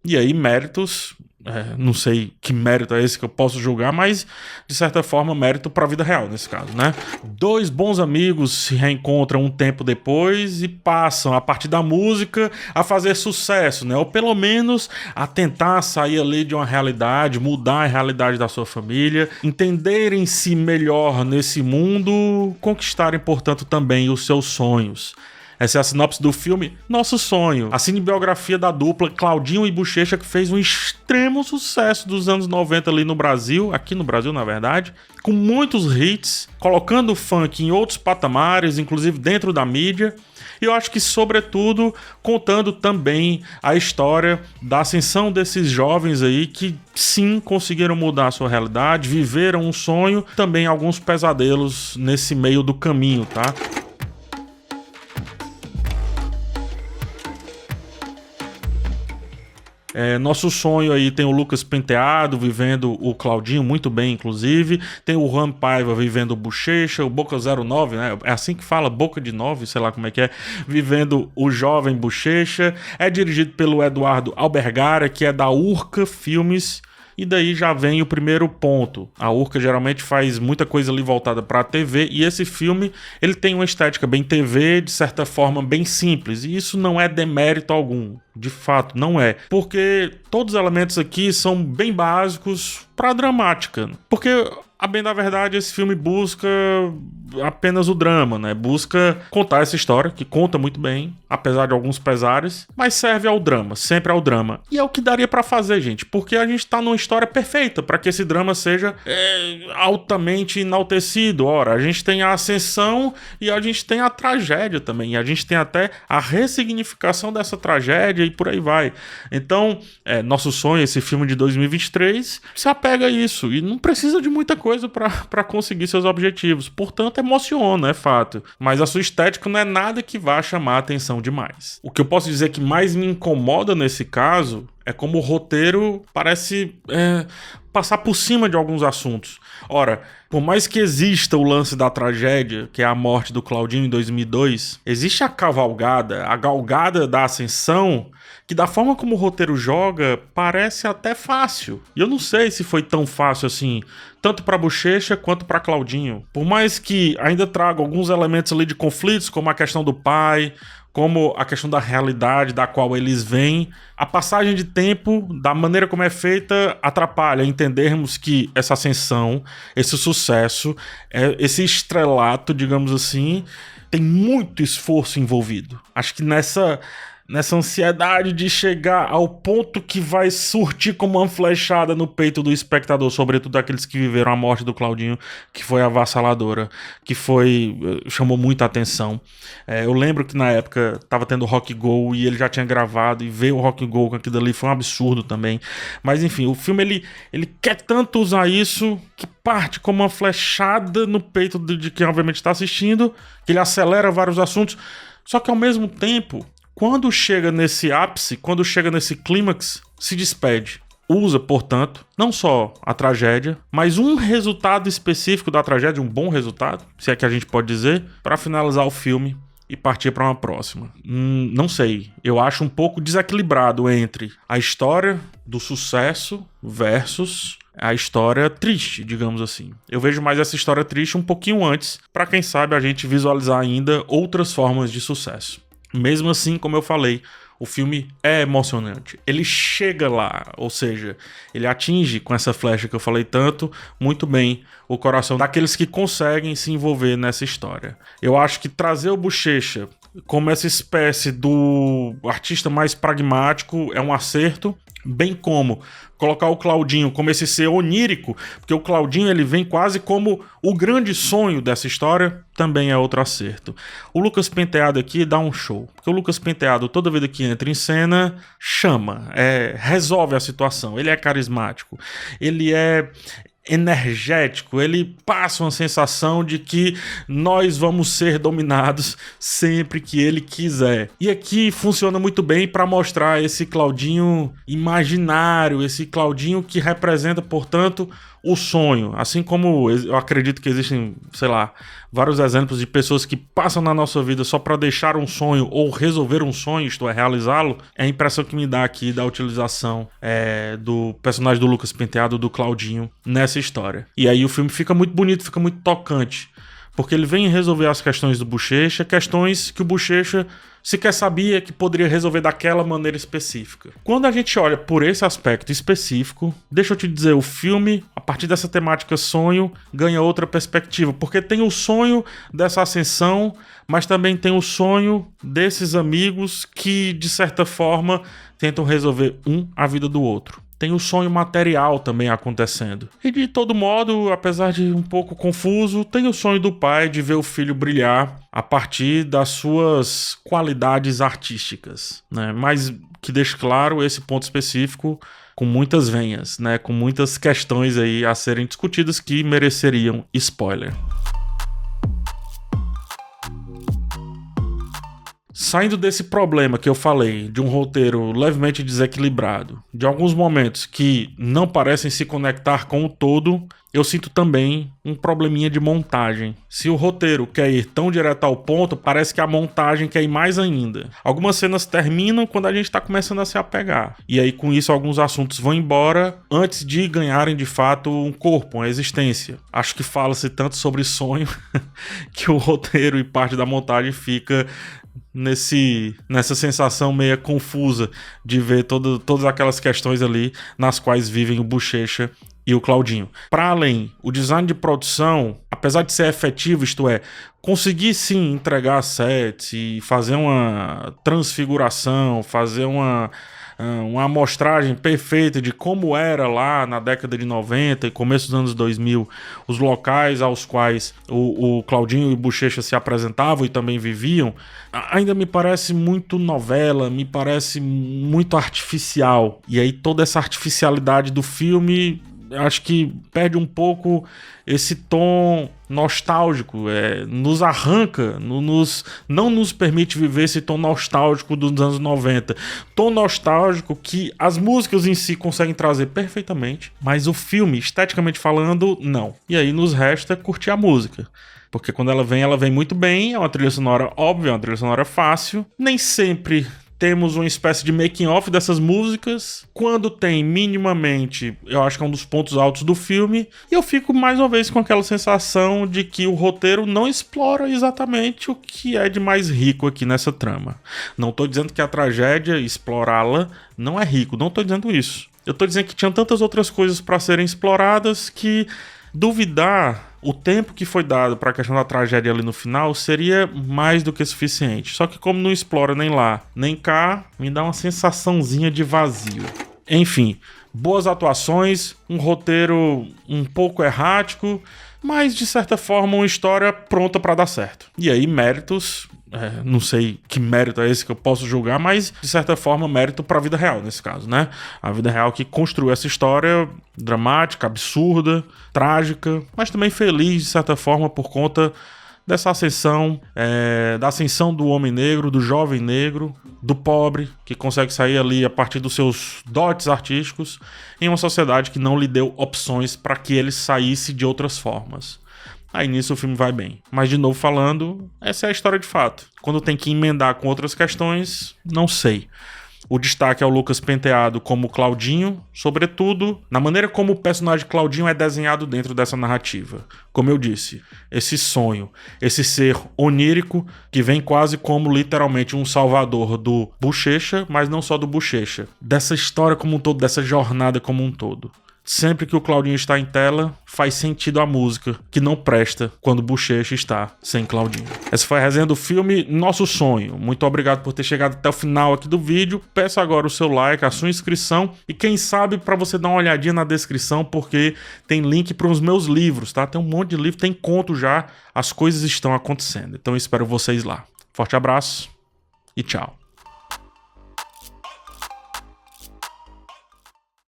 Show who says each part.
Speaker 1: E aí, méritos, não sei que mérito é esse que eu posso julgar, mas de certa forma, mérito para a vida real nesse caso, né? Dois bons amigos se reencontram um tempo depois e passam, a partir da música, a fazer sucesso, né? Ou pelo menos a tentar sair ali de uma realidade, mudar a realidade da sua família, entenderem-se melhor nesse mundo, conquistarem, portanto, também os seus sonhos. Essa é a sinopse do filme Nosso Sonho, a cinebiografia da dupla Claudinho e Buchecha, que fez um extremo sucesso dos anos 90 ali no Brasil, aqui no Brasil na verdade, com muitos hits, colocando o funk em outros patamares, inclusive dentro da mídia. E eu acho que, sobretudo, contando também a história da ascensão desses jovens aí que, sim, conseguiram mudar a sua realidade, viveram um sonho, também alguns pesadelos nesse meio do caminho, tá? Nosso Sonho aí tem o Lucas Penteado vivendo o Claudinho muito bem, inclusive. Tem o Juan Paiva vivendo o Buchecha, o Boca 09, né? É assim que fala, Boca de 9, sei lá como é que é. Vivendo o jovem Buchecha. É dirigido pelo Eduardo Albergara, que é da Urca Filmes. E daí já vem o primeiro ponto. A Urca geralmente faz muita coisa ali voltada para a TV, e esse filme ele tem uma estética bem TV, de certa forma bem simples, e isso não é demérito algum. De fato, não é. Porque todos os elementos aqui são bem básicos para dramática. Porque, a bem da verdade, esse filme busca apenas o drama, né? Busca contar essa história, que conta muito bem, apesar de alguns pesares, mas serve ao drama, sempre ao drama. E é o que daria pra fazer, gente, porque a gente tá numa história perfeita para que esse drama seja altamente enaltecido. Ora, a gente tem a ascensão e a gente tem a tragédia também, e a gente tem até a ressignificação dessa tragédia e por aí vai. Então, Nosso Sonho, esse filme de 2023, se apega a isso e não precisa de muita coisa para conseguir seus objetivos. Portanto, emociona, é fato. Mas a sua estética não é nada que vá chamar a atenção demais. O que eu posso dizer que mais me incomoda nesse caso é como o roteiro parece passar por cima de alguns assuntos. Ora, por mais que exista o lance da tragédia, que é a morte do Claudinho em 2002, existe a cavalgada, a galgada da ascensão, que da forma como o roteiro joga, parece até fácil. E eu não sei se foi tão fácil assim, tanto para Buchecha quanto para Claudinho. Por mais que ainda traga alguns elementos ali de conflitos, como a questão do pai, como a questão da realidade da qual eles vêm, a passagem de tempo, da maneira como é feita, atrapalha entendermos que essa ascensão, esse sucesso, esse estrelato, digamos assim, tem muito esforço envolvido. Acho que nessa ansiedade de chegar ao ponto que vai surtir como uma flechada no peito do espectador, sobretudo aqueles que viveram a morte do Claudinho, que foi avassaladora, que chamou muita atenção. Eu lembro que na época tava tendo Rock Go e ele já tinha gravado, e ver o Rock Go com aquilo ali foi um absurdo também. Mas enfim, o filme ele quer tanto usar isso que parte como uma flechada no peito de quem obviamente está assistindo, que ele acelera vários assuntos, só que ao mesmo tempo, quando chega nesse ápice, quando chega nesse clímax, se despede. Usa, portanto, não só a tragédia, mas um resultado específico da tragédia, um bom resultado, se é que a gente pode dizer, para finalizar o filme e partir para uma próxima. Não sei, eu acho um pouco desequilibrado entre a história do sucesso versus a história triste, digamos assim. Eu vejo mais essa história triste um pouquinho antes, para quem sabe a gente visualizar ainda outras formas de sucesso. Mesmo assim, como eu falei, o filme é emocionante. Ele chega lá, ou seja, ele atinge com essa flecha que eu falei tanto, muito bem o coração daqueles que conseguem se envolver nessa história. Eu acho que trazer o Buchecha como essa espécie do artista mais pragmático é um acerto, bem como colocar o Claudinho como esse ser onírico, porque o Claudinho ele vem quase como o grande sonho dessa história, também é outro acerto. O Lucas Penteado aqui dá um show, porque o Lucas Penteado, toda vez que entra em cena, chama, resolve a situação, ele é carismático, ele é energético, ele passa uma sensação de que nós vamos ser dominados sempre que ele quiser. E aqui funciona muito bem para mostrar esse Claudinho imaginário, esse Claudinho que representa, portanto, o sonho. Assim como eu acredito que existem, sei lá, vários exemplos de pessoas que passam na nossa vida só para deixar um sonho ou resolver um sonho, isto é, realizá-lo, é a impressão que me dá aqui da utilização do personagem do Lucas Penteado, do Claudinho, nessa história. E aí o filme fica muito bonito, fica muito tocante, porque ele vem resolver as questões do Bochecha, questões que o Bochecha sequer sabia que poderia resolver daquela maneira específica. Quando a gente olha por esse aspecto específico, deixa eu te dizer, o filme, a partir dessa temática sonho, ganha outra perspectiva, porque tem o sonho dessa ascensão, mas também tem o sonho desses amigos que, de certa forma, tentam resolver a vida do outro. Tem o sonho material também acontecendo. E de todo modo, apesar de um pouco confuso, tem o sonho do pai de ver o filho brilhar a partir das suas qualidades artísticas, né? Mas que deixe claro esse ponto específico com muitas venhas, né? Com muitas questões aí a serem discutidas que mereceriam spoiler. Saindo desse problema que eu falei, de um roteiro levemente desequilibrado, de alguns momentos que não parecem se conectar com o todo, eu sinto também um probleminha de montagem. Se o roteiro quer ir tão direto ao ponto, parece que a montagem quer ir mais ainda. Algumas cenas terminam quando a gente está começando a se apegar. E aí, com isso, alguns assuntos vão embora antes de ganharem, de fato, um corpo, uma existência. Acho que fala-se tanto sobre sonho que o roteiro e parte da montagem fica nessa sensação meio confusa de ver todas aquelas questões ali nas quais vivem o Bochecha e o Claudinho. Para além, o design de produção, apesar de ser efetivo, isto é, conseguir sim entregar sets e fazer uma transfiguração, fazer uma amostragem perfeita de como era lá na década de 90 e começo dos anos 2000, os locais aos quais o Claudinho e o Bochecha se apresentavam e também viviam, ainda me parece muito novela, me parece muito artificial. E aí toda essa artificialidade do filme, acho que perde um pouco esse tom nostálgico, nos arranca, não nos permite viver esse tom nostálgico dos anos 90. Tom nostálgico que as músicas em si conseguem trazer perfeitamente, mas o filme, esteticamente falando, não. E aí nos resta curtir a música. Porque quando ela vem muito bem, é uma trilha sonora óbvia, é uma trilha sonora fácil, nem sempre temos uma espécie de making-off dessas músicas. Quando tem, minimamente, eu acho que é um dos pontos altos do filme. E eu fico, mais uma vez, com aquela sensação de que o roteiro não explora exatamente o que é de mais rico aqui nessa trama. Não tô dizendo que a tragédia, explorá-la, não é rico. Não tô dizendo isso. Eu tô dizendo que tinham tantas outras coisas para serem exploradas que duvidar o tempo que foi dado para a questão da tragédia ali no final seria mais do que suficiente. Só que como não explora nem lá, nem cá, me dá uma sensaçãozinha de vazio. Enfim, boas atuações, um roteiro um pouco errático, mas de certa forma uma história pronta para dar certo. E aí méritos, não sei que mérito é esse que eu posso julgar, mas de certa forma mérito para a vida real nesse caso, né? A vida real que construiu essa história dramática, absurda, trágica, mas também feliz de certa forma por conta dessa ascensão, da ascensão do homem negro, do jovem negro, do pobre, que consegue sair ali a partir dos seus dotes artísticos em uma sociedade que não lhe deu opções para que ele saísse de outras formas. Aí nisso o filme vai bem. Mas de novo falando, essa é a história de fato. Quando tem que emendar com outras questões, não sei. O destaque é o Lucas Penteado como Claudinho, sobretudo na maneira como o personagem Claudinho é desenhado dentro dessa narrativa. Como eu disse, esse sonho, esse ser onírico que vem quase como literalmente um salvador do Bochecha, mas não só do Bochecha, dessa história como um todo, dessa jornada como um todo. Sempre que o Claudinho está em tela, faz sentido a música, que não presta quando o Bochecha está sem Claudinho. Essa foi a resenha do filme Nosso Sonho. Muito obrigado por ter chegado até o final aqui do vídeo. Peço agora o seu like, a sua inscrição e quem sabe para você dar uma olhadinha na descrição, porque tem link para os meus livros, tá? Tem um monte de livro, tem conto já, as coisas estão acontecendo. Então eu espero vocês lá. Forte abraço e tchau.